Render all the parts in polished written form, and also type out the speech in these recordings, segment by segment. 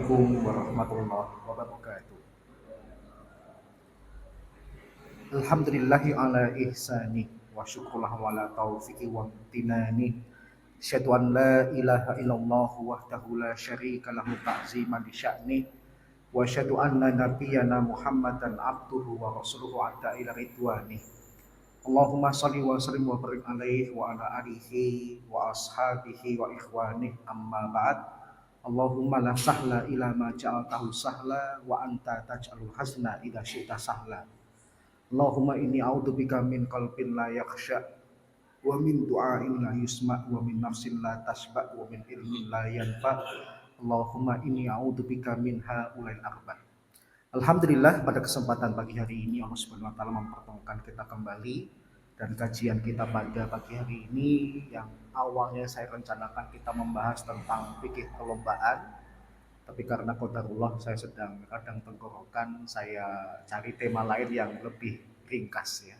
Assalamualaikum warahmatullahi wabarakatuh. Alhamdulillahi ala ihsani wa syukurlah wala taufiqi wa tinani. Asyhadu an la ilaha illallah wahdahu la syarika lahu ta'ziman li sya'ni wa asyhadu anna nabiyyana Muhammadan abduhu wa rasuluhu adda ila ridwani. Allahumma shalli wa sallim wa barik alaihi wa ala alihi wa ashabihi wa ikhwani amma ba'd. Allahumma la sahla ila ma ja'altahu sahla wa anta taj'alul hazna idza syi'ta sahla. Allahumma inni a'udzubika min qalbin la yakhsha wa min du'ain la yusma wa min nafsin la tasba wa min ilmin la yanfa. Allahumma inni a'udzubika min haulil arba'. Alhamdulillah, pada kesempatan pagi hari ini Allah Subhanahu wa taala mempertemukan kita kembali, dan kajian kita pada pagi hari ini yang awalnya saya rencanakan kita membahas tentang fikih perlombaan, tapi karena qadarullah saya sedang radang tenggorokan, saya cari tema lain yang lebih ringkas ya.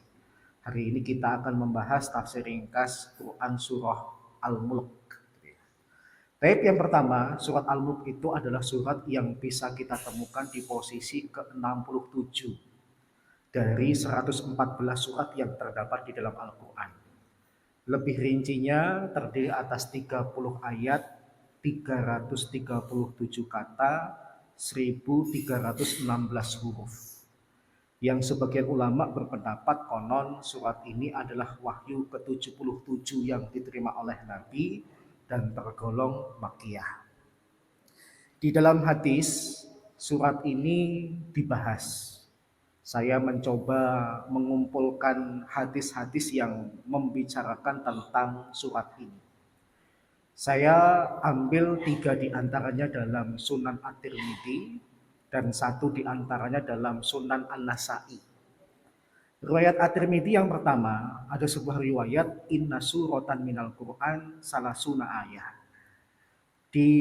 Hari ini kita akan membahas tafsir ringkas Quran surah Al-Mulk. Baik, yang pertama, surat Al-Mulk itu adalah surat yang bisa kita temukan di posisi ke-67 dari 114 surat yang terdapat di dalam Al-Quran. Lebih rincinya terdiri atas 30 ayat, 337 kata, 1316 huruf. Yang sebagian ulama berpendapat konon surat ini adalah wahyu ke-77 yang diterima oleh Nabi dan tergolong makkiyah. Di dalam hadis, surat ini dibahas. Saya mencoba mengumpulkan hadis-hadis yang membicarakan tentang surat ini. Saya ambil 3 diantaranya dalam Sunan At-Tirmidzi dan 1 diantaranya dalam Sunan An-Nasa'i. Riwayat At-Tirmidzi yang pertama, ada sebuah riwayat inna suratan minal Quran salasuna ayat. Di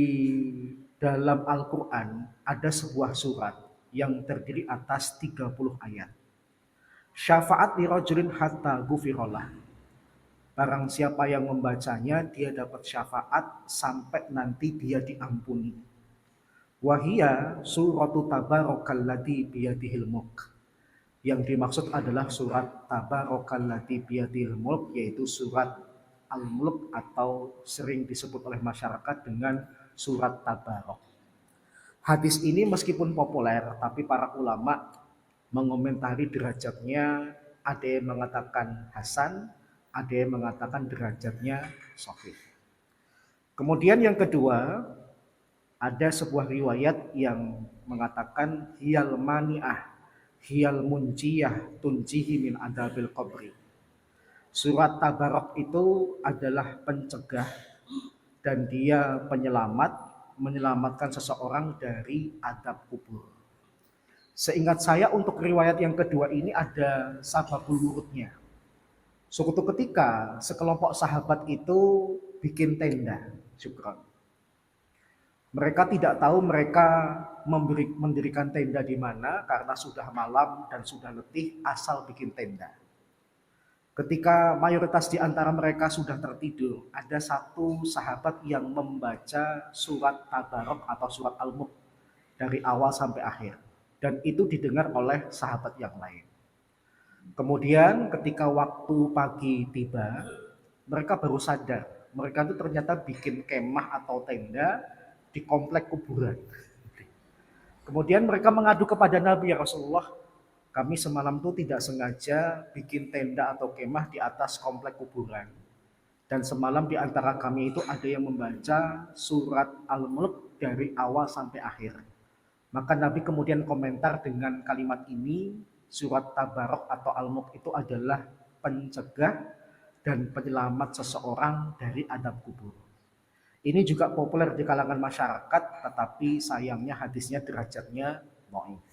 dalam Al-Quran ada sebuah surat yang terdiri atas 30 ayat. Syafaat li rajulin hatta gufirallah. Barang siapa yang membacanya, dia dapat syafaat sampai nanti dia diampuni. Wahia suratu tabarakallati biyadihil mulk. Yang dimaksud adalah surat Tabarakallati biyadihil mulk, yaitu surat Al-Mulk atau sering disebut oleh masyarakat dengan surat Tabarak. Hadis ini meskipun populer, tapi para ulama mengomentari derajatnya. Ada yang mengatakan hasan, ada yang mengatakan derajatnya sahih. Kemudian yang kedua, ada sebuah riwayat yang mengatakan hiyal mani'ah hiyal munjiyah tunjihi min adabil qabri. Surat Tabarak itu adalah pencegah dan dia penyelamat, menyelamatkan seseorang dari adab kubur. Seingat saya untuk riwayat yang kedua ini ada sababul wurudnya. Suatu ketika sekelompok sahabat itu bikin tenda, syukran. Mereka tidak tahu mereka mendirikan tenda di mana karena sudah malam dan sudah letih, asal bikin tenda. Ketika mayoritas di antara mereka sudah tertidur, ada satu sahabat yang membaca surat Tabarak atau surat Al-Mulk dari awal sampai akhir. Dan itu didengar oleh sahabat yang lain. Kemudian ketika waktu pagi tiba, mereka baru sadar. Mereka itu ternyata bikin kemah atau tenda di komplek kuburan. Kemudian mereka mengadu kepada Nabi, ya Rasulullah, kami semalam tuh tidak sengaja bikin tenda atau kemah di atas komplek kuburan. Dan semalam di antara kami itu ada yang membaca surat Al-Mulk dari awal sampai akhir. Maka Nabi kemudian komentar dengan kalimat ini, surat Tabarak atau Al-Mulk itu adalah pencegah dan penyelamat seseorang dari adab kubur. Ini juga populer di kalangan masyarakat, tetapi sayangnya hadisnya derajatnya dhaif.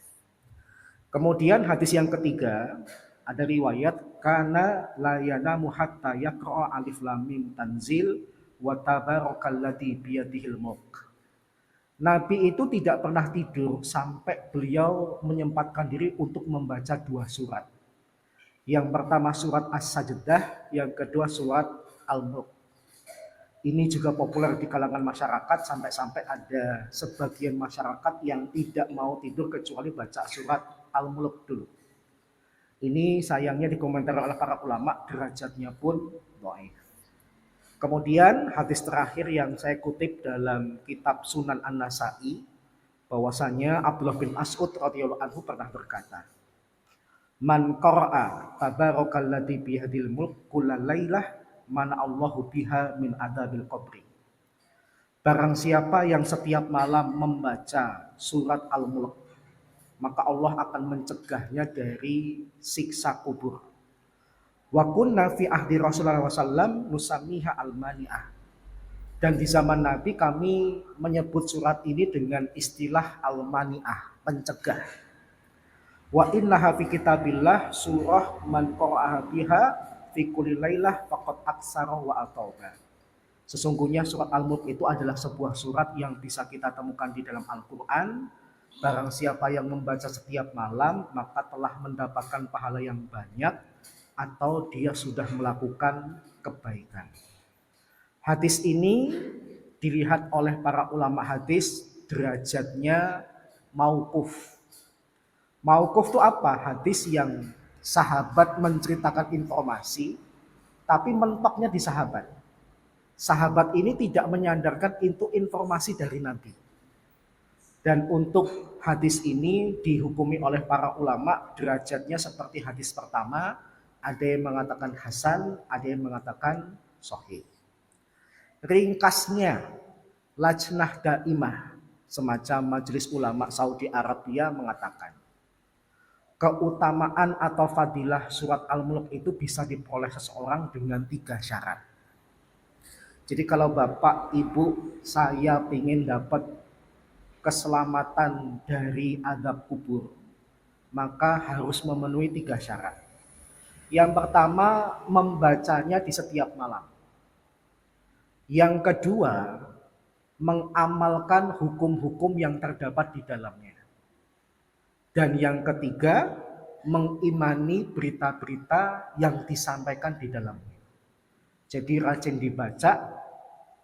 Kemudian hadis yang ketiga, ada riwayat kana la yanamu hatta yaqra alif lam mim tanzil wa tabarakalladzi biyadihil mulk. Nabi itu tidak pernah tidur sampai beliau menyempatkan diri untuk membaca 2 surat. Yang pertama surat As-Sajdah, yang kedua surat Al-Mulk. Ini juga populer di kalangan masyarakat, sampai-sampai ada sebagian masyarakat yang tidak mau tidur kecuali baca surat Al-Mulk dulu. Ini sayangnya dikomentari oleh para ulama, derajatnya pun dhaif. Kemudian hadis terakhir yang saya kutip dalam kitab Sunan An-Nasa'i, bahwasanya Abdullah bin Mas'ud radhiyallahu anhu pernah berkata, "Man qara'a tabarakalladzi biyadil mulk kullalailah mana Allahu biha min adabil qabri." Barang siapa yang setiap malam membaca surat Al-Mulk, maka Allah akan mencegahnya dari siksa kubur. Wa kunna fi ahdi Rasulullah SAW nusamiha al-mani'ah. Dan di zaman Nabi kami menyebut surat ini dengan istilah al-mani'ah, pencegah. Wa innaha fi kitabillah surah man qara'aha biha fi kulli lailah faqad aksara wa atauba. Sesungguhnya surat Al-Mulk itu adalah sebuah surat yang bisa kita temukan di dalam Al-Quran. Barang siapa yang membaca setiap malam, maka telah mendapatkan pahala yang banyak, atau dia sudah melakukan kebaikan. Hadis ini dilihat oleh para ulama hadis derajatnya mauquf. Mauquf itu apa? Hadis yang sahabat menceritakan informasi, tapi mentoknya di sahabat. Sahabat ini tidak menyandarkan itu informasi dari Nabi. Dan untuk hadis ini dihukumi oleh para ulama derajatnya seperti hadis pertama, ada yang mengatakan hasan, ada yang mengatakan sahih. Ringkasnya, Lajnah Daimah, semacam majelis ulama Saudi Arabia, mengatakan keutamaan atau fadilah surat Al-Mulk itu bisa diperoleh seseorang dengan 3 syarat. Jadi kalau Bapak, Ibu, saya ingin dapat keselamatan dari azab kubur, maka harus memenuhi 3 syarat. Yang pertama, membacanya di setiap malam. Yang kedua, mengamalkan hukum-hukum yang terdapat di dalamnya. Dan yang ketiga, mengimani berita-berita yang disampaikan di dalamnya. Jadi rajin dibaca,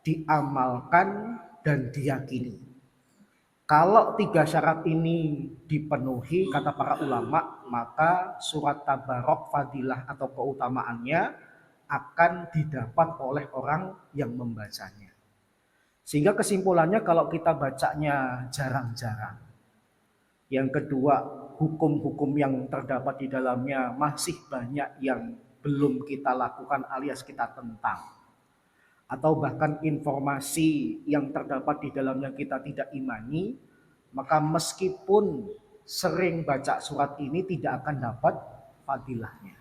diamalkan, dan diyakini. Kalau 3 syarat ini dipenuhi, kata para ulama, maka surat Tabarok fadilah atau keutamaannya akan didapat oleh orang yang membacanya. Sehingga kesimpulannya kalau kita bacanya jarang-jarang. Yang kedua, hukum-hukum yang terdapat di dalamnya masih banyak yang belum kita lakukan alias kita tentang, atau bahkan informasi yang terdapat di dalamnya kita tidak imani, maka meskipun sering baca surat ini tidak akan dapat fadilahnya.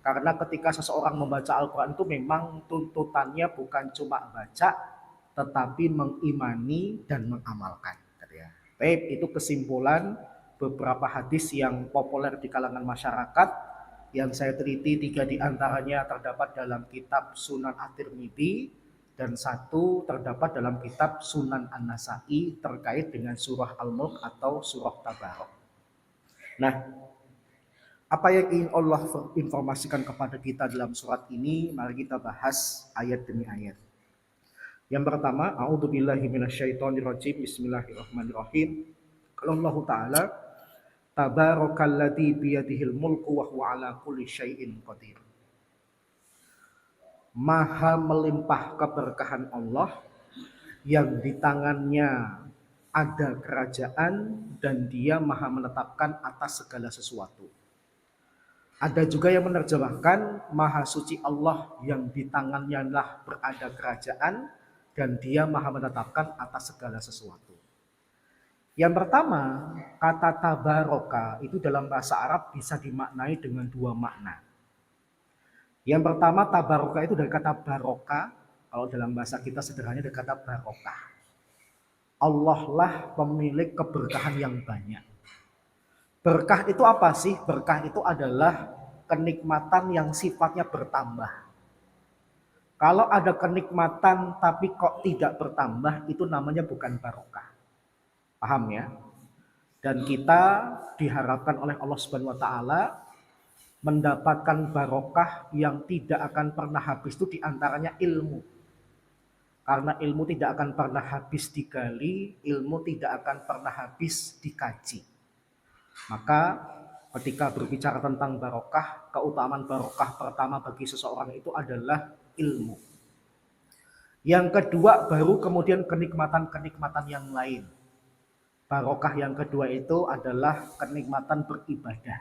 Karena ketika seseorang membaca Al-Quran itu memang tuntutannya bukan cuma baca, tetapi mengimani dan mengamalkan. Baik, itu kesimpulan beberapa hadis yang populer di kalangan masyarakat yang saya teliti. 3 diantaranya terdapat dalam kitab Sunan At-Tirmidzi dan 1 terdapat dalam kitab Sunan An-Nasa'i terkait dengan surah Al-Mulk atau surah Tabarok. Nah, apa yang ingin Allah informasikan kepada kita dalam surat ini? Mari kita bahas ayat demi ayat. Yang pertama, a'udzubillahi minasyaitonirrajim, bismillahirrahmanirrahim. Kalau Allah Ta'ala, tabarakalladzi biyadihil mulku wa huwa ala kulli syai'in qadir. Maha melimpah keberkahan Allah yang di tangannya ada kerajaan dan dia maha menetapkan atas segala sesuatu. Ada juga yang menerjemahkan maha suci Allah yang di tangannya lah berada kerajaan dan dia maha menetapkan atas segala sesuatu. Yang pertama, kata tabaroka itu dalam bahasa Arab bisa dimaknai dengan 2 makna. Yang pertama, tabaroka itu dari kata baroka. Kalau dalam bahasa kita sederhananya dari kata barokah. Allah lah pemilik keberkahan yang banyak. Berkah itu apa sih? Berkah itu adalah kenikmatan yang sifatnya bertambah. Kalau ada kenikmatan tapi kok tidak bertambah, itu namanya bukan barokah. Paham ya? Dan kita diharapkan oleh Allah Subhanahu wa taala mendapatkan barokah yang tidak akan pernah habis, itu diantaranya ilmu. Karena ilmu tidak akan pernah habis digali, ilmu tidak akan pernah habis dikaji. Maka ketika berbicara tentang barokah, keutamaan barokah pertama bagi seseorang itu adalah ilmu. Yang kedua baru kemudian kenikmatan-kenikmatan yang lain. Barokah yang kedua itu adalah kenikmatan beribadah.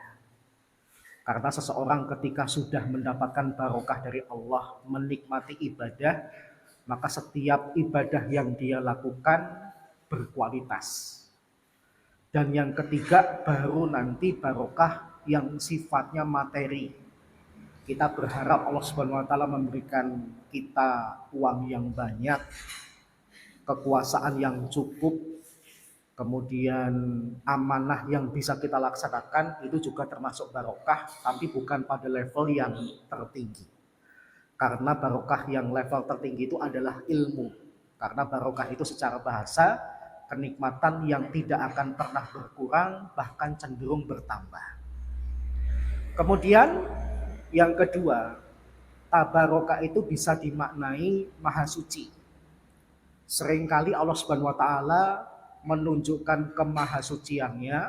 Karena seseorang ketika sudah mendapatkan barokah dari Allah, menikmati ibadah, maka setiap ibadah yang dia lakukan berkualitas. Dan yang ketiga baru nanti barokah yang sifatnya materi. Kita berharap Allah Subhanahu wa taala memberikan kita uang yang banyak, kekuasaan yang cukup, kemudian amanah yang bisa kita laksanakan, itu juga termasuk barokah, tapi bukan pada level yang tertinggi. Karena barokah yang level tertinggi itu adalah ilmu. Karena barokah itu secara bahasa kenikmatan yang tidak akan pernah berkurang, bahkan cenderung bertambah. Kemudian yang kedua, tabarokah itu bisa dimaknai maha suci. Seringkali Allah Subhanahu wa taala menunjukkan kemahasuciannya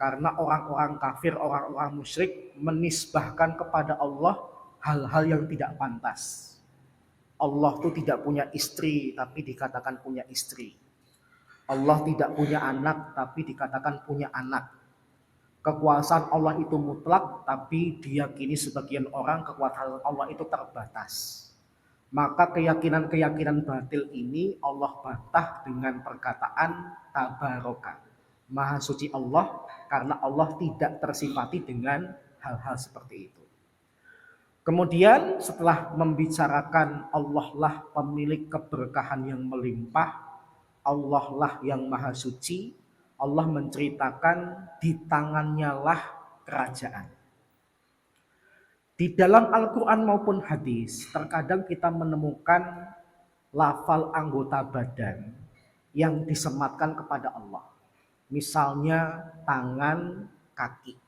karena orang-orang kafir, orang-orang musyrik menisbahkan kepada Allah hal-hal yang tidak pantas. Allah itu tidak punya istri tapi dikatakan punya istri. Allah tidak punya anak tapi dikatakan punya anak. Kekuasaan Allah itu mutlak tapi diyakini sebagian orang kekuasaan Allah itu terbatas. Maka keyakinan-keyakinan batil ini Allah bantah dengan perkataan tabaraka. Maha suci Allah karena Allah tidak tersifati dengan hal-hal seperti itu. Kemudian setelah membicarakan Allah lah pemilik keberkahan yang melimpah, Allah lah yang maha suci, Allah menceritakan di tangannya lah kerajaan. Di dalam Al-Quran maupun hadis, terkadang kita menemukan lafal anggota badan yang disematkan kepada Allah. Misalnya tangan, kaki.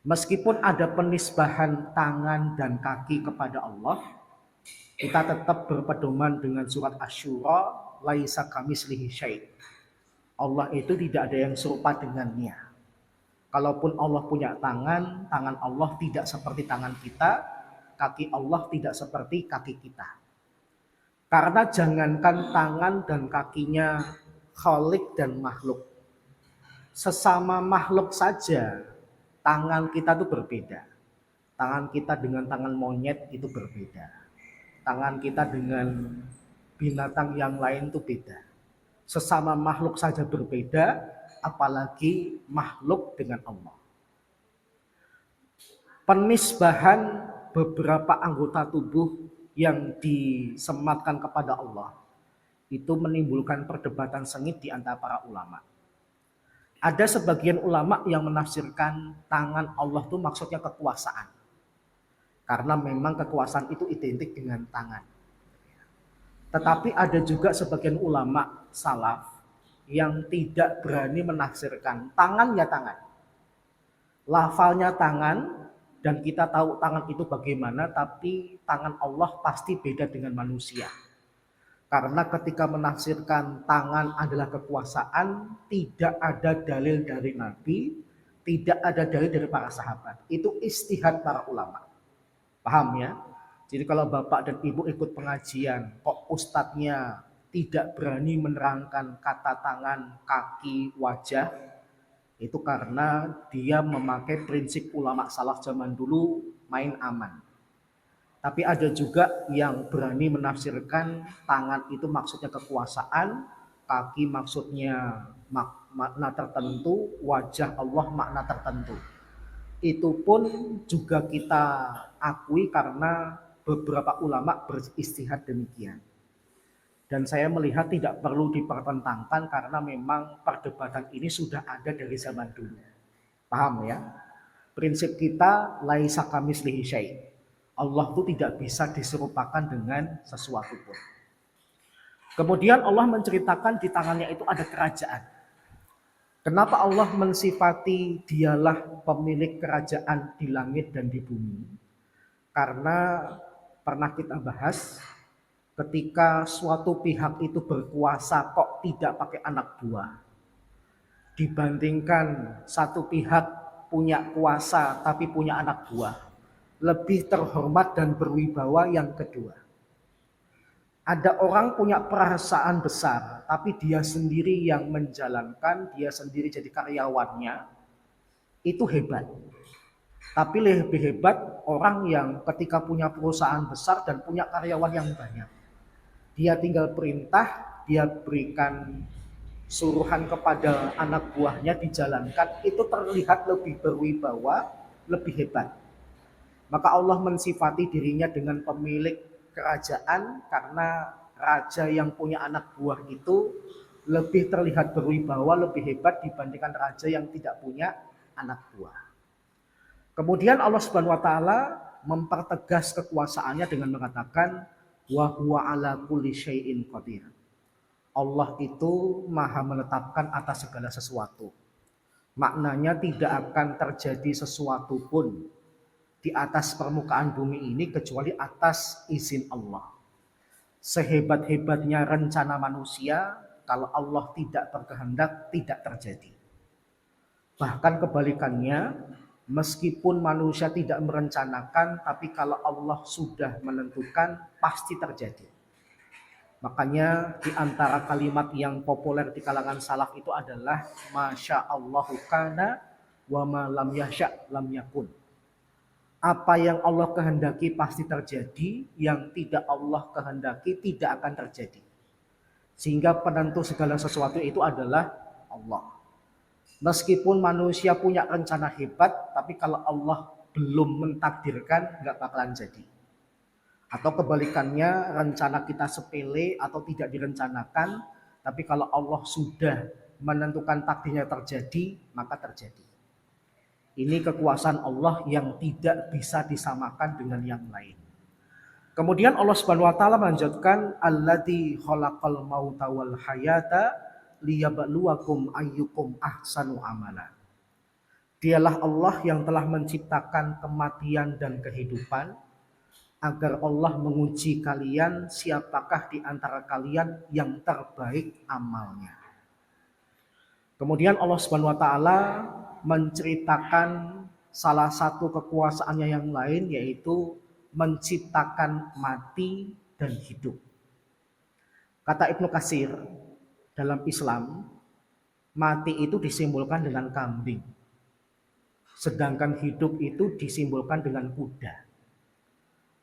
Meskipun ada penisbahan tangan dan kaki kepada Allah, kita tetap berpedoman dengan surat Asy-Syura, laisa kamitslihi syai'. Allah itu tidak ada yang serupa dengannya. Kalaupun Allah punya tangan, tangan Allah tidak seperti tangan kita, kaki Allah tidak seperti kaki kita. Karena jangankan tangan dan kakinya khalik dan makhluk, sesama makhluk saja tangan kita itu berbeda. Tangan kita dengan tangan monyet itu berbeda. Tangan kita dengan binatang yang lain itu beda. Sesama makhluk saja berbeda, apalagi makhluk dengan Allah. Penisbahan beberapa anggota tubuh yang disematkan kepada Allah itu menimbulkan perdebatan sengit di antara para ulama. Ada sebagian ulama yang menafsirkan tangan Allah itu maksudnya kekuasaan. Karena memang kekuasaan itu identik dengan tangan. Tetapi ada juga sebagian ulama salaf yang tidak berani menafsirkan tangan ya tangan. Lafalnya tangan dan kita tahu tangan itu bagaimana, tapi tangan Allah pasti beda dengan manusia. Karena ketika menafsirkan tangan adalah kekuasaan, tidak ada dalil dari Nabi, tidak ada dalil dari para sahabat. Itu ijtihad para ulama. Paham ya? Jadi kalau bapak dan ibu ikut pengajian, kok ustadznya tidak berani menerangkan kata tangan, kaki, wajah, itu karena dia memakai prinsip ulama salaf zaman dulu, main aman. Tapi ada juga yang berani menafsirkan tangan itu maksudnya kekuasaan, kaki maksudnya makna tertentu, wajah Allah makna tertentu. Itu pun juga kita akui karena beberapa ulama beristihad demikian. Dan saya melihat tidak perlu dipertentangkan karena memang perdebatan ini sudah ada dari zaman dulu. Paham ya? Prinsip kita laisa kamitslihi syai'. Allah itu tidak bisa diserupakan dengan sesuatu pun. Kemudian Allah menceritakan di tangannya itu ada kerajaan. Kenapa Allah mensifati dialah pemilik kerajaan di langit dan di bumi? Karena pernah kita bahas, ketika suatu pihak itu berkuasa kok tidak pakai anak buah, dibandingkan satu pihak punya kuasa tapi punya anak buah, lebih terhormat dan berwibawa yang kedua. Ada orang punya perasaan besar, tapi dia sendiri yang menjalankan, dia sendiri jadi karyawannya, itu hebat. Tapi lebih hebat orang yang ketika punya perusahaan besar dan punya karyawan yang banyak. Dia tinggal perintah, dia berikan suruhan kepada anak buahnya dijalankan, itu terlihat lebih berwibawa, lebih hebat. Maka Allah mensifati dirinya dengan pemilik kerajaan karena raja yang punya anak buah itu lebih terlihat berwibawa, lebih hebat dibandingkan raja yang tidak punya anak buah. Kemudian Allah Subhanahu wa taala mempertegas kekuasaannya dengan mengatakan wa huwa ala kulli syai'in qadir. Allah itu maha menetapkan atas segala sesuatu. Maknanya tidak akan terjadi sesuatu pun di atas permukaan bumi ini kecuali atas izin Allah. Sehebat-hebatnya rencana manusia, kalau Allah tidak berkehendak tidak terjadi. Bahkan kebalikannya, meskipun manusia tidak merencanakan, tapi kalau Allah sudah menentukan pasti terjadi. Makanya di antara kalimat yang populer di kalangan salaf itu adalah Masya Allahu kana wa ma lam yasha lam yakun. Apa yang Allah kehendaki pasti terjadi, yang tidak Allah kehendaki tidak akan terjadi. Sehingga penentu segala sesuatu itu adalah Allah. Meskipun manusia punya rencana hebat, tapi kalau Allah belum mentakdirkan, nggak bakalan jadi. Atau kebalikannya, rencana kita sepele atau tidak direncanakan, tapi kalau Allah sudah menentukan takdirnya terjadi, maka terjadi. Ini kekuasaan Allah yang tidak bisa disamakan dengan yang lain. Kemudian Allah Subhanahu wa taala melanjutkan alladzi khalaqal mauta wal hayata liyabluwakum ayyukum ahsanu amala. Dialah Allah yang telah menciptakan kematian dan kehidupan agar Allah menguji kalian siapakah di antara kalian yang terbaik amalnya. Kemudian Allah Subhanahu wa taala menceritakan salah satu kekuasaannya yang lain, yaitu menciptakan mati dan hidup. Kata Ibnu Katsir, dalam Islam mati itu disimbolkan dengan kambing, sedangkan hidup itu disimbolkan dengan kuda.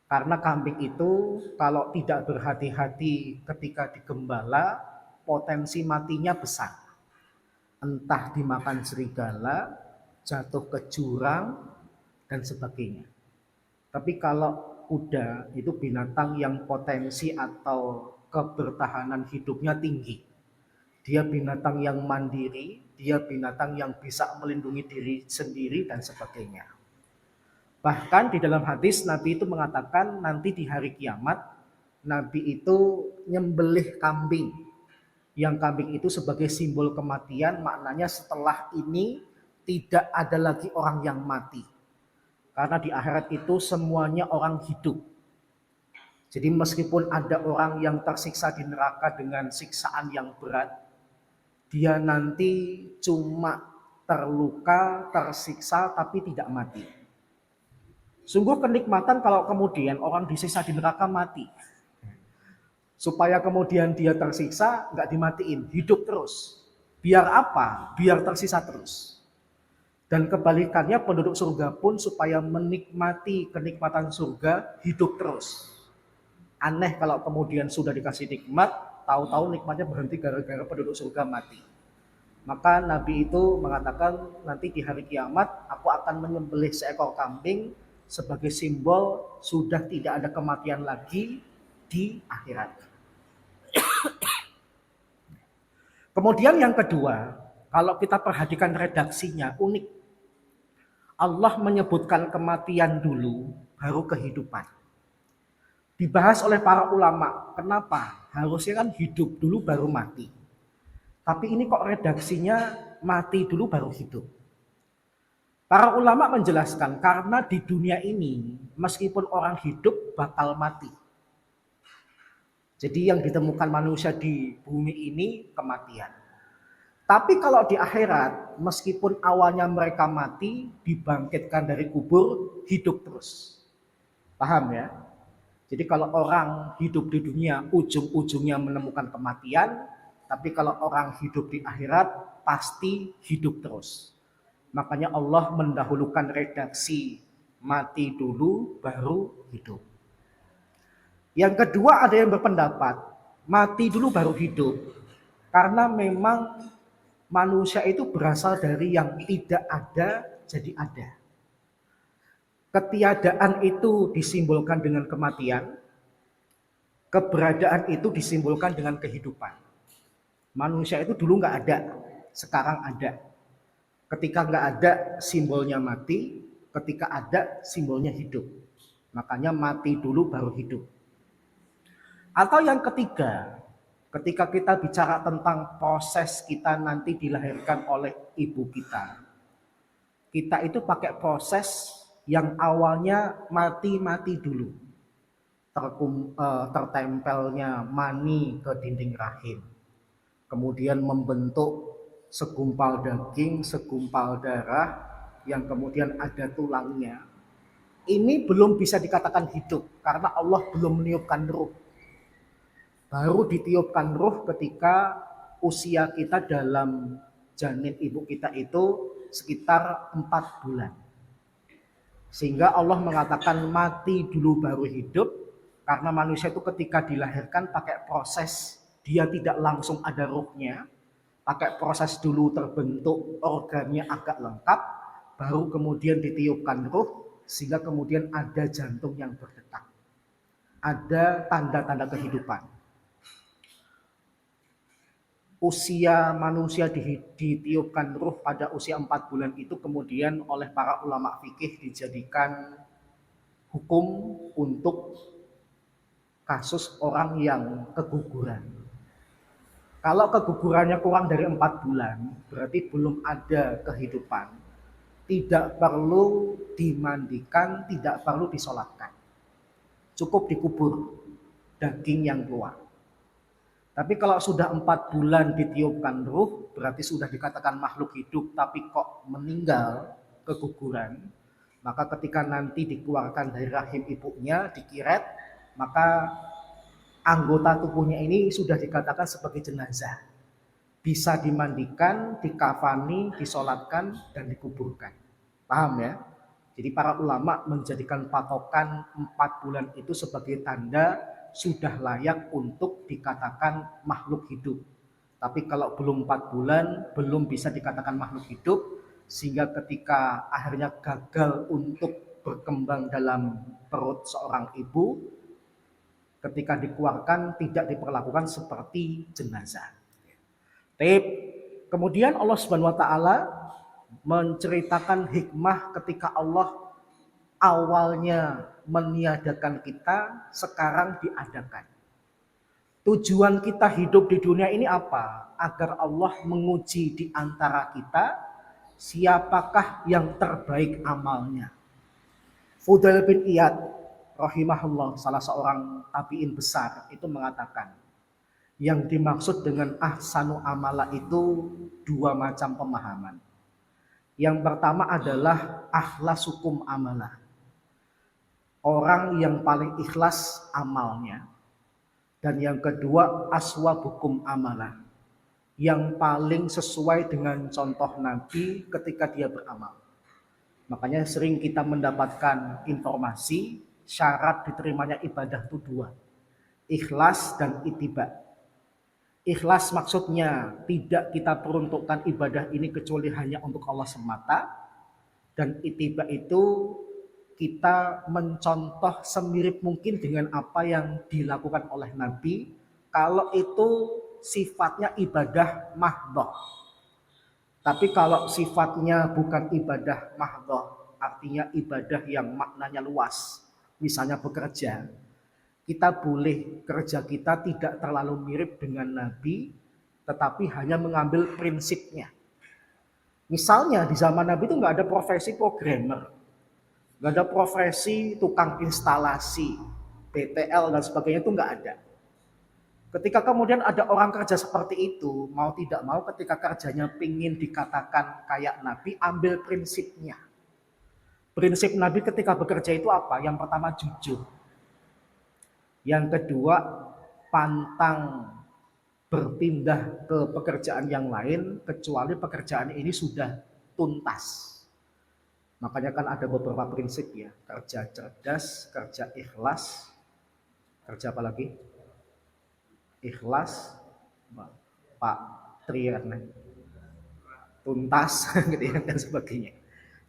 Karena kambing itu kalau tidak berhati-hati ketika digembala, potensi matinya besar. Entah dimakan serigala, jatuh ke jurang, dan sebagainya. Tapi kalau kuda itu binatang yang potensi atau kebertahanan hidupnya tinggi. Dia binatang yang mandiri, dia binatang yang bisa melindungi diri sendiri dan sebagainya. Bahkan di dalam hadis Nabi itu mengatakan nanti di hari kiamat Nabi itu nyembelih kambing. Yang kambing itu sebagai simbol kematian, maknanya setelah ini tidak ada lagi orang yang mati. Karena di akhirat itu semuanya orang hidup. Jadi meskipun ada orang yang tersiksa di neraka dengan siksaan yang berat, dia nanti cuma terluka, tersiksa tapi tidak mati. Sungguh kenikmatan kalau kemudian orang disiksa di neraka mati. Supaya kemudian dia tersiksa, nggak dimatiin, hidup terus. Biar apa? Biar tersisa terus. Dan kebalikannya penduduk surga pun supaya menikmati kenikmatan surga, hidup terus. Aneh kalau kemudian sudah dikasih nikmat, tahu-tahu nikmatnya berhenti gara-gara penduduk surga mati. Maka Nabi itu mengatakan nanti di hari kiamat aku akan menyembelih seekor kambing sebagai simbol sudah tidak ada kematian lagi di akhirat. Kemudian yang kedua, kalau kita perhatikan redaksinya unik. Allah menyebutkan kematian dulu, baru kehidupan. Dibahas oleh para ulama, kenapa? Harusnya kan hidup dulu baru mati. Tapi ini kok redaksinya mati dulu baru hidup. Para ulama menjelaskan karena di dunia ini meskipun orang hidup bakal mati. Jadi yang ditemukan manusia di bumi ini kematian. Tapi kalau di akhirat, meskipun awalnya mereka mati, dibangkitkan dari kubur, hidup terus. Paham ya? Jadi kalau orang hidup di dunia, ujung-ujungnya menemukan kematian, tapi kalau orang hidup di akhirat, pasti hidup terus. Makanya Allah mendahulukan redaksi mati dulu baru hidup. Yang kedua ada yang berpendapat mati dulu baru hidup. Karena memang manusia itu berasal dari yang tidak ada jadi ada. Ketiadaan itu disimbolkan dengan kematian, keberadaan itu disimbolkan dengan kehidupan. Manusia itu dulu nggak ada, sekarang ada. Ketika nggak ada, simbolnya mati. Ketika ada, simbolnya hidup. Makanya mati dulu baru hidup. Atau yang ketiga, ketika kita bicara tentang proses kita nanti dilahirkan oleh ibu kita. Kita itu pakai proses yang awalnya mati-mati dulu. Tertempelnya mani ke dinding rahim. Kemudian membentuk segumpal daging, segumpal darah, yang kemudian ada tulangnya. Ini belum bisa dikatakan hidup, karena Allah belum meniupkan ruh. Baru ditiupkan ruh ketika usia kita dalam janin ibu kita itu sekitar 4 bulan. Sehingga Allah mengatakan mati dulu baru hidup, karena manusia itu ketika dilahirkan pakai proses, dia tidak langsung ada ruhnya, pakai proses dulu terbentuk organnya agak lengkap, baru kemudian ditiupkan ruh, sehingga kemudian ada jantung yang berdetak. Ada tanda-tanda kehidupan. Usia manusia ditiupkan ruh pada usia 4 bulan itu kemudian oleh para ulama fikih dijadikan hukum untuk kasus orang yang keguguran. Kalau kegugurannya kurang dari 4 bulan, berarti belum ada kehidupan. Tidak perlu dimandikan, tidak perlu disolatkan. Cukup dikubur daging yang keluar. Tapi kalau sudah 4 bulan ditiupkan ruh, berarti sudah dikatakan makhluk hidup, tapi kok meninggal keguguran. Maka ketika nanti dikeluarkan dari rahim ibunya, dikiret, maka anggota tubuhnya ini sudah dikatakan sebagai jenazah. Bisa dimandikan, dikafani, disolatkan, dan dikuburkan. Paham ya? Jadi para ulama menjadikan patokan 4 bulan itu sebagai tanda sudah layak untuk dikatakan makhluk hidup. Tapi kalau belum 4 bulan, belum bisa dikatakan makhluk hidup, sehingga ketika akhirnya gagal untuk berkembang dalam perut seorang ibu, ketika dikeluarkan tidak diperlakukan seperti jenazah. Kemudian Allah Subhanahu wa taala menceritakan hikmah ketika Allah awalnya meniadakan kita, sekarang diadakan. Tujuan kita hidup di dunia ini apa? Agar Allah menguji di antara kita siapakah yang terbaik amalnya. Fudail bin Iyad rahimahullah, salah seorang tabi'in besar, itu mengatakan yang dimaksud dengan ahsanu amala itu 2 macam pemahaman. Yang pertama adalah akhlasukum amalah. Orang yang paling ikhlas amalnya. Dan yang kedua aswabukum amalah. Yang paling sesuai dengan contoh Nabi ketika dia beramal. Makanya sering kita mendapatkan informasi syarat diterimanya ibadah itu 2. Ikhlas dan ittiba. Ikhlas maksudnya tidak kita peruntukkan ibadah ini kecuali hanya untuk Allah semata. Dan ittiba itu kita mencontoh semirip mungkin dengan apa yang dilakukan oleh Nabi, kalau itu sifatnya ibadah mahdhah. Tapi kalau sifatnya bukan ibadah mahdhah, artinya ibadah yang maknanya luas, misalnya bekerja, kita boleh kerja kita tidak terlalu mirip dengan Nabi, tetapi hanya mengambil prinsipnya. Misalnya di zaman Nabi itu nggak ada profesi programmer. Gak ada profesi tukang instalasi, BTL dan sebagainya itu gak ada. Ketika kemudian ada orang kerja seperti itu, mau tidak mau ketika kerjanya pingin dikatakan kayak Nabi, ambil prinsipnya. Prinsip Nabi ketika bekerja itu apa? Yang pertama jujur. Yang kedua pantang berpindah ke pekerjaan yang lain kecuali pekerjaan ini sudah tuntas. Makanya kan ada beberapa prinsip ya, kerja cerdas, kerja ikhlas, kerja apa lagi? Ikhlas, Pak Triana, tuntas gitu ya, dan sebagainya.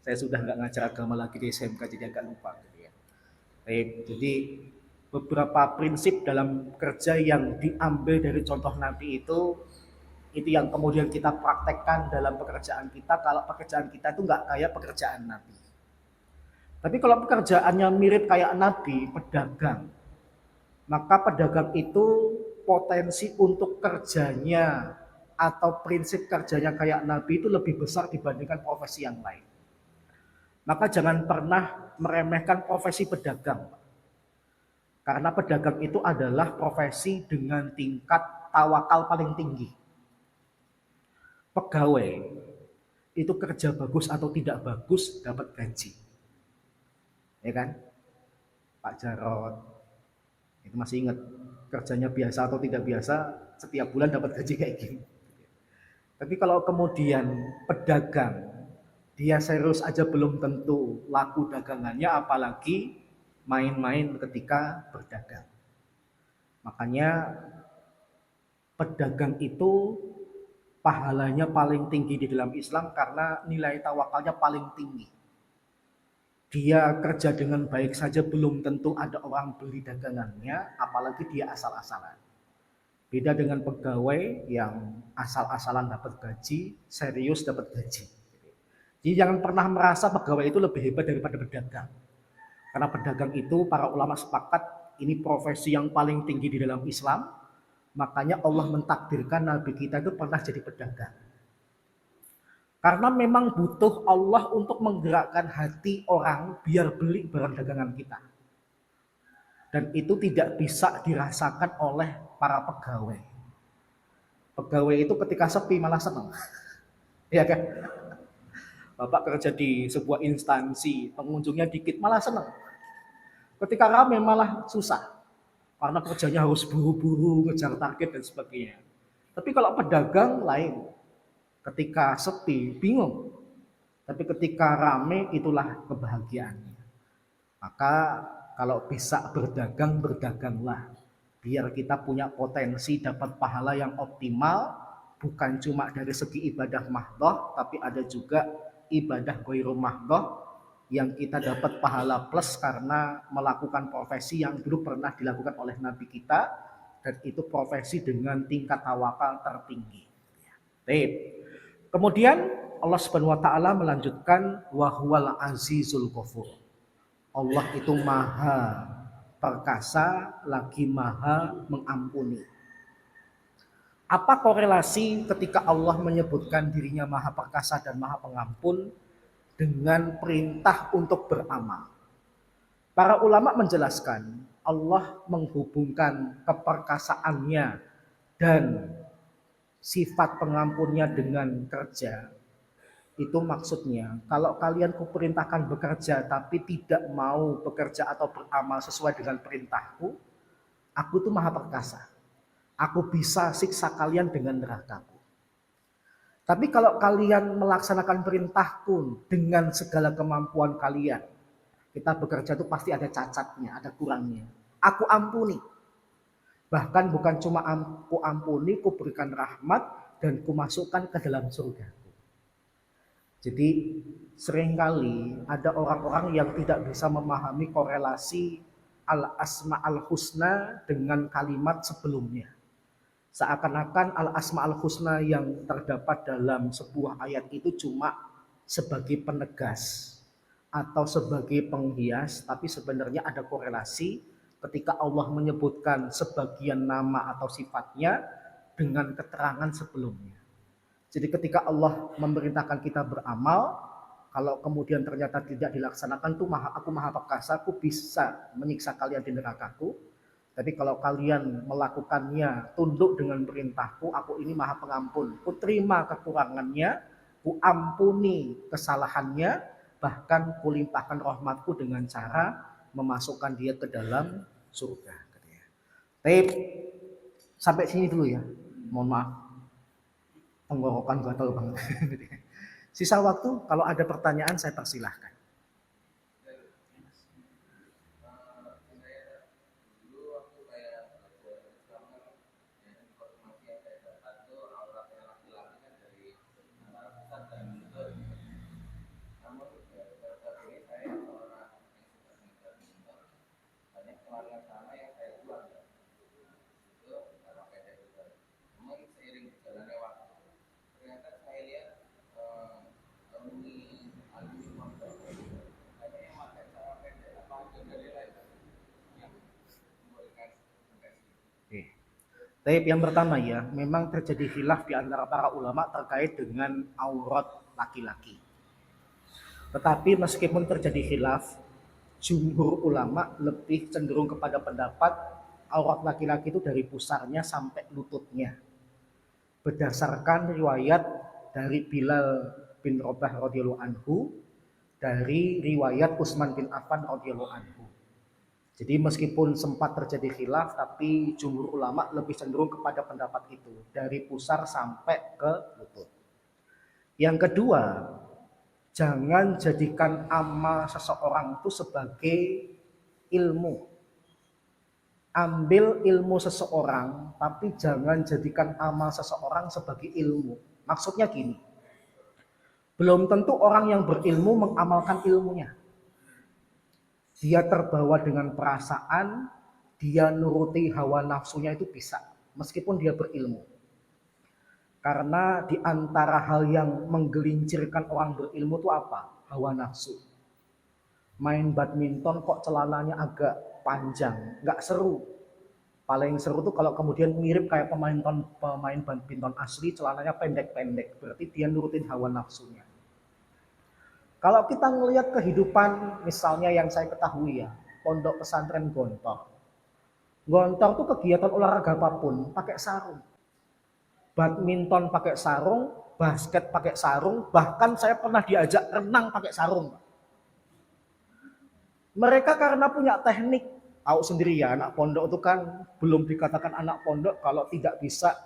Saya sudah nggak ngajar agama lagi di SMK jadi agak lupa gitu ya. Baik, jadi beberapa prinsip dalam kerja yang diambil dari contoh Nabi itu yang kemudian kita praktekkan dalam pekerjaan kita. Kalau pekerjaan kita itu nggak kayak pekerjaan Nabi. Tapi kalau pekerjaannya mirip kayak Nabi, pedagang, maka pedagang itu potensi untuk kerjanya atau prinsip kerjanya kayak Nabi itu lebih besar dibandingkan profesi yang lain. Maka jangan pernah meremehkan profesi pedagang. Karena pedagang itu adalah profesi dengan tingkat tawakal paling tinggi. Pegawai itu kerja bagus atau tidak bagus dapat gaji. Ya kan? Pak Jarot itu masih ingat kerjanya biasa atau tidak biasa setiap bulan dapat gaji kayak gini. Tapi kalau kemudian pedagang dia serius aja belum tentu laku dagangannya, apalagi main-main ketika berdagang. Makanya pedagang itu pahalanya paling tinggi di dalam Islam karena nilai tawakalnya paling tinggi. Dia kerja dengan baik saja belum tentu ada orang beli dagangannya, apalagi dia asal-asalan. Beda dengan pegawai yang asal-asalan dapat gaji, serius dapat gaji. Jadi jangan pernah merasa pegawai itu lebih hebat daripada pedagang. Karena pedagang itu para ulama sepakat ini profesi yang paling tinggi di dalam Islam. Makanya Allah mentakdirkan Nabi kita itu pernah jadi pedagang. Karena memang butuh Allah untuk menggerakkan hati orang biar beli barang dagangan kita. Dan itu tidak bisa dirasakan oleh para pegawai. Pegawai itu ketika sepi malah senang. Ya kan? Bapak kerja di sebuah instansi, pengunjungnya dikit malah senang. Ketika ramai malah susah. Karena kerjanya harus buru-buru, ngejar target dan sebagainya. Tapi kalau pedagang lain. Ketika sepi, bingung. Tapi ketika rame, itulah kebahagiaannya. Maka kalau bisa berdagang, berdaganglah. Biar kita punya potensi dapat pahala yang optimal. Bukan cuma dari segi ibadah mahdoh, tapi ada juga ibadah ghairu mahdoh. Yang kita dapat pahala plus karena melakukan profesi yang dulu pernah dilakukan oleh Nabi kita. Dan itu profesi dengan tingkat tawakal tertinggi. Baik. Kemudian Allah Subhanahu wa taala melanjutkan wa huwal azizul ghafur. Allah itu maha perkasa lagi maha mengampuni. Apa korelasi ketika Allah menyebutkan dirinya maha perkasa dan maha pengampun dengan perintah untuk beramal? Para ulama menjelaskan Allah menghubungkan keperkasaannya dan sifat pengampunnya dengan kerja. Itu maksudnya kalau kalian kuperintahkan bekerja tapi tidak mau bekerja atau beramal sesuai dengan perintahku, aku tuh maha perkasa. Aku bisa siksa kalian dengan nerakaku. Tapi kalau kalian melaksanakan perintahku dengan segala kemampuan kalian, kita bekerja itu pasti ada cacatnya, ada kurangnya. Aku ampuni. Bahkan bukan cuma aku ampuni, ku berikan rahmat dan ku masukkan ke dalam surga. Jadi seringkali ada orang-orang yang tidak bisa memahami korelasi al-asma al-husna dengan kalimat sebelumnya. Seakan-akan al-asma al-husna yang terdapat dalam sebuah ayat itu cuma sebagai penegas atau sebagai penghias, tapi sebenarnya ada korelasi ketika Allah menyebutkan sebagian nama atau sifatnya dengan keterangan sebelumnya. Jadi ketika Allah memerintahkan kita beramal, kalau kemudian ternyata tidak dilaksanakan tuh aku maha perkasa, aku bisa menyiksa kalian di nerakaku. Tapi kalau kalian melakukannya tunduk dengan perintahku, aku ini maha pengampun. Ku terima kekurangannya, ku ampuni kesalahannya, bahkan kulimpahkan rahmatku dengan cara memasukkan dia ke dalam surga. Tapi sampai sini dulu ya. Mohon maaf, tenggorokan gatal banget. Sisa waktu kalau ada pertanyaan saya persilahkan. Tapi yang pertama ya, memang terjadi khilaf di antara para ulama terkait dengan aurat laki-laki. Tetapi meskipun terjadi khilaf, jumhur ulama lebih cenderung kepada pendapat aurat laki-laki itu dari pusarnya sampai lututnya. Berdasarkan riwayat dari Bilal bin Rabah radhiyallahu anhu, dari riwayat Utsman bin Affan radhiyallahu anhu. Jadi meskipun sempat terjadi khilaf, tapi jumhur ulama lebih cenderung kepada pendapat itu, dari pusar sampai ke lutut. Yang kedua, jangan jadikan amal seseorang itu sebagai ilmu. Ambil ilmu seseorang, tapi jangan jadikan amal seseorang sebagai ilmu. Maksudnya gini, belum tentu orang yang berilmu mengamalkan ilmunya. Dia terbawa dengan perasaan, dia nuruti hawa nafsunya itu bisa, meskipun dia berilmu. Karena di antara hal yang menggelincirkan orang berilmu itu apa? Hawa nafsu. Main badminton kok celananya agak panjang, nggak seru. Paling seru tuh kalau kemudian mirip kayak pemain badminton asli, celananya pendek-pendek. Berarti dia nurutin hawa nafsunya. Kalau kita melihat kehidupan misalnya yang saya ketahui ya, pondok pesantren Gontor. Gontor tuh kegiatan olahraga apapun pakai sarung. Badminton pakai sarung, basket pakai sarung, bahkan saya pernah diajak renang pakai sarung. Mereka karena punya teknik, tahu sendiri ya, anak pondok itu kan belum dikatakan anak pondok kalau tidak bisa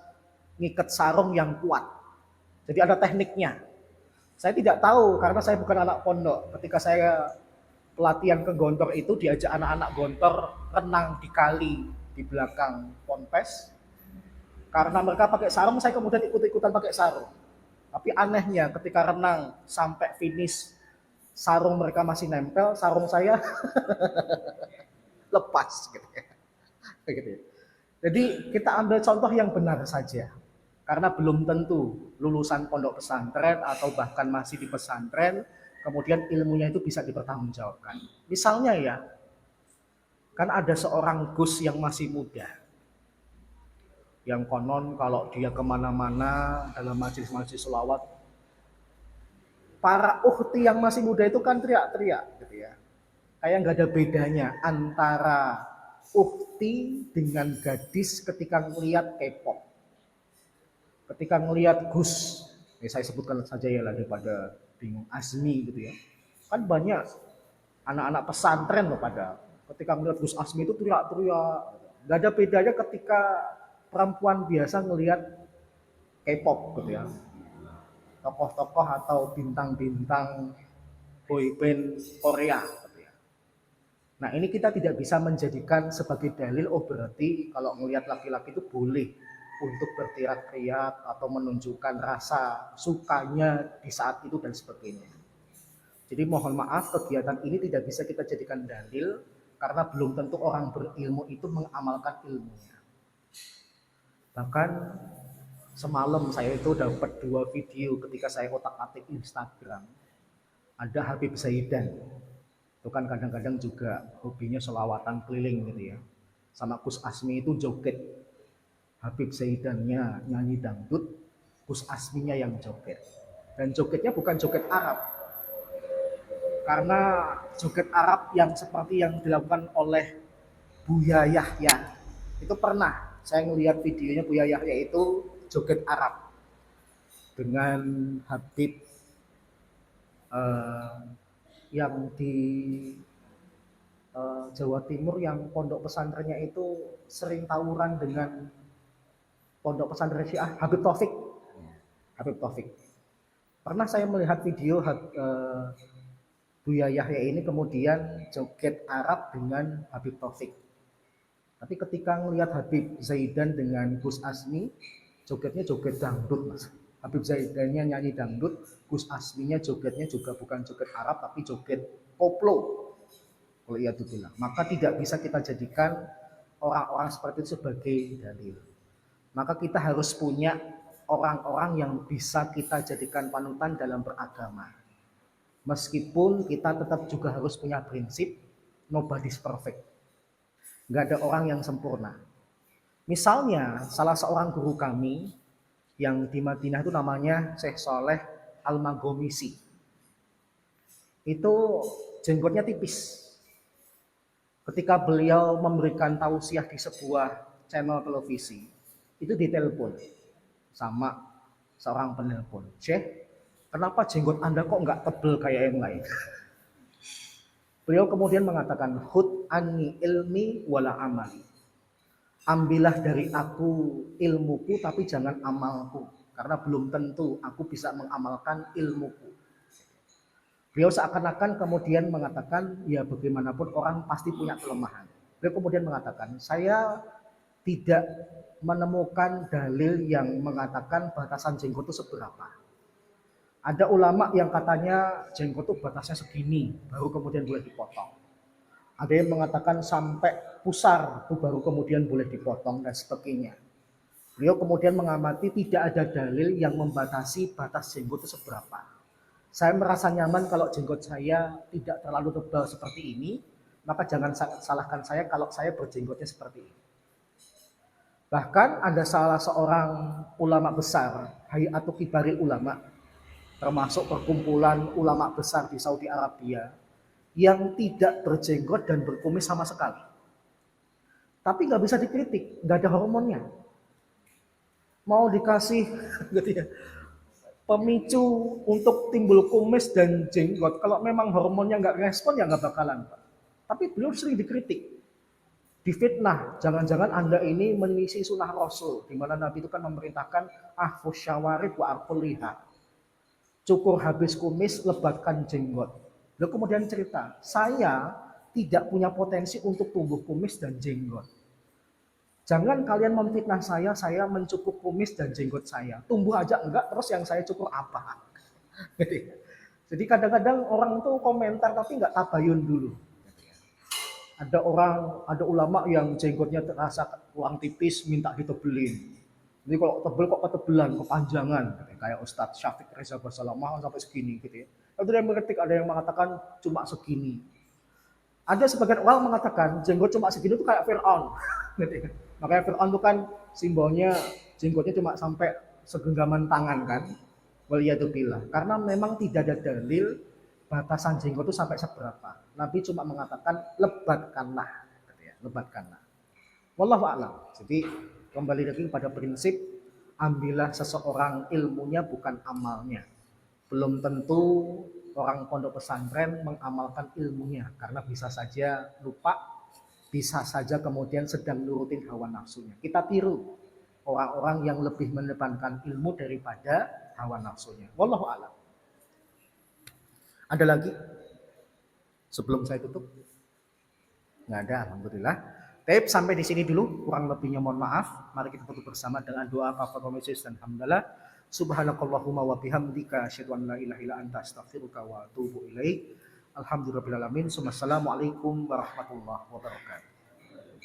ngikat sarung yang kuat. Jadi ada tekniknya. Saya tidak tahu karena saya bukan anak pondok. Ketika saya pelatihan ke Gontor itu diajak anak-anak Gontor renang di kali di belakang ponpes. Karena mereka pakai sarung, saya kemudian ikut-ikutan pakai sarung. Tapi anehnya ketika renang sampai finish, sarung mereka masih nempel, sarung saya lepas. Gitu. Jadi kita ambil contoh yang benar saja. Karena belum tentu lulusan pondok pesantren atau bahkan masih di pesantren, kemudian ilmunya itu bisa dipertanggungjawabkan. Misalnya ya, kan ada seorang Gus yang masih muda, yang konon kalau dia kemana-mana dalam majelis-majelis sholawat, para ukhti yang masih muda itu kan teriak-teriak, gitu ya. Kayak nggak ada bedanya antara ukhti dengan gadis ketika melihat K-pop. Ketika melihat Gus, saya sebutkan saja ya lah daripada bingung, Azmi gitu ya. Kan banyak anak-anak pesantren loh pada ketika melihat Gus Azmi itu teriak-teriak. Gak ada bedanya ketika perempuan biasa melihat K-pop gitu ya. Tokoh-tokoh atau bintang-bintang boyband Korea gitu ya. Nah ini kita tidak bisa menjadikan sebagai dalil, oh berarti kalau melihat laki-laki itu boleh untuk berteriak-teriak atau menunjukkan rasa sukanya di saat itu dan sebagainya. Jadi mohon maaf, kegiatan ini tidak bisa kita jadikan dalil karena belum tentu orang berilmu itu mengamalkan ilmunya. Bahkan semalam saya itu dapat 2 video ketika saya otak-atik Instagram. Ada Habib Zaidan, itu kan kadang-kadang juga hobinya selawatan keliling gitu ya. Sama Gus Azmi itu joget. Habib Zaidannya nyanyi dangdut, Gus Azminya yang joget. Dan jogetnya bukan joget Arab. Karena joget Arab yang seperti yang dilakukan oleh Buya Yahya Itu pernah saya ngelihat videonya Buya Yahya itu joget Arab dengan Habib eh, yang di Jawa Timur yang pondok pesantrennya itu sering tawuran dengan pondok pesantren Syiah Habib Taufik. Habib Taufik. Pernah saya melihat video Buya Yahya ini kemudian joget Arab dengan Habib Taufik. Tapi ketika melihat Habib Zaidan dengan Gus Asmi, jogetnya joget dangdut, Mas. Habib Zaidannya nyanyi dangdut, Gus Asminya jogetnya juga bukan joget Arab tapi joget koplo. Kalau ia itu bilang, maka tidak bisa kita jadikan orang-orang seperti itu sebagai dalil. Maka kita harus punya orang-orang yang bisa kita jadikan panutan dalam beragama. Meskipun kita tetap juga harus punya prinsip nobody's perfect. Nggak ada orang yang sempurna. Misalnya salah seorang guru kami yang di Madinah itu namanya Syekh Soleh Al-Magomisi. Itu jenggotnya tipis. Ketika beliau memberikan tausiah di sebuah channel televisi, itu ditelepon sama seorang penelpon. Syekh, kenapa jenggot Anda kok nggak tebel kayak yang lain? Beliau kemudian mengatakan, Hud anni ilmi wala amali. Ambillah dari aku ilmuku tapi jangan amalku. Karena belum tentu aku bisa mengamalkan ilmuku. Beliau seakan-akan kemudian mengatakan, ya bagaimanapun orang pasti punya kelemahan. Beliau kemudian mengatakan, saya tidak menemukan dalil yang mengatakan batasan jenggot itu seberapa. Ada ulama yang katanya jenggot itu batasnya segini, baru kemudian boleh dipotong. Ada yang mengatakan sampai pusar, itu baru kemudian boleh dipotong dan sebagainya. Beliau kemudian mengamati tidak ada dalil yang membatasi batas jenggot itu seberapa. Saya merasa nyaman kalau jenggot saya tidak terlalu tebal seperti ini, maka jangan salahkan saya kalau saya berjenggotnya seperti ini. Bahkan ada salah seorang ulama besar, Hayatul Kibari Ulama, termasuk perkumpulan ulama besar di Saudi Arabia, yang tidak berjenggot dan berkumis sama sekali. Tapi nggak bisa dikritik, nggak ada hormonnya. Mau dikasih gitu ya, pemicu untuk timbul kumis dan jenggot, kalau memang hormonnya nggak respon ya nggak bakalan. Tapi beliau sering dikritik, difitnah, jangan-jangan Anda ini menisi sunnah Rasul, di mana Nabi itu kan memerintahkan ahfus syawarib wa arqul liha. Cukur habis kumis, lebatkan jenggot. Beliau kemudian cerita, saya tidak punya potensi untuk tumbuh kumis dan jenggot. Jangan kalian memfitnah saya mencukur kumis dan jenggot saya. Tumbuh aja enggak, terus yang saya cukur apa? Jadi kadang-kadang orang tuh komentar tapi enggak tabayun dulu. Ada ulama yang jenggotnya terasa kurang tipis, minta ditebelin. Jadi kalau tebel kok ketebelan, kepanjangan. Kayak Ustadz Syafiq Reza Basalamah sampai segini gitu ya. Ada yang mengetik, ada yang mengatakan cuma segini. Ada sebagian orang mengatakan jenggot cuma segini itu kayak Fir'aun. Makanya Fir'aun itu kan simbolnya jenggotnya cuma sampai segenggaman tangan kan. Waliyadzubillah. Karena memang tidak ada dalil batasan jenggot itu sampai seberapa. Nabi cuma mengatakan lebatkanlah. Lebatkanlah. Wallahu a'lam. Jadi kembali lagi pada prinsip ambillah seseorang ilmunya bukan amalnya. Belum tentu orang pondok pesantren mengamalkan ilmunya karena bisa saja lupa, bisa saja kemudian sedang nurutin hawa nafsunya. Kita tiru orang-orang yang lebih mendepankan ilmu daripada hawa nafsunya. Wallahu a'lam. Ada lagi sebelum saya tutup? Nggak ada, alhamdulillah. Baik, sampai di sini dulu, kurang lebihnya mohon maaf. Mari kita tutup bersama dengan doa kafaratul majlis dan hamdalah. Subhanakallahumma wa bihamdika asyhadu an la ilaha illa anta astaghfiruka wa atubu ilaik. Alhamdulillahirabbil alamin. Wassalamualaikum warahmatullahi wabarakatuh.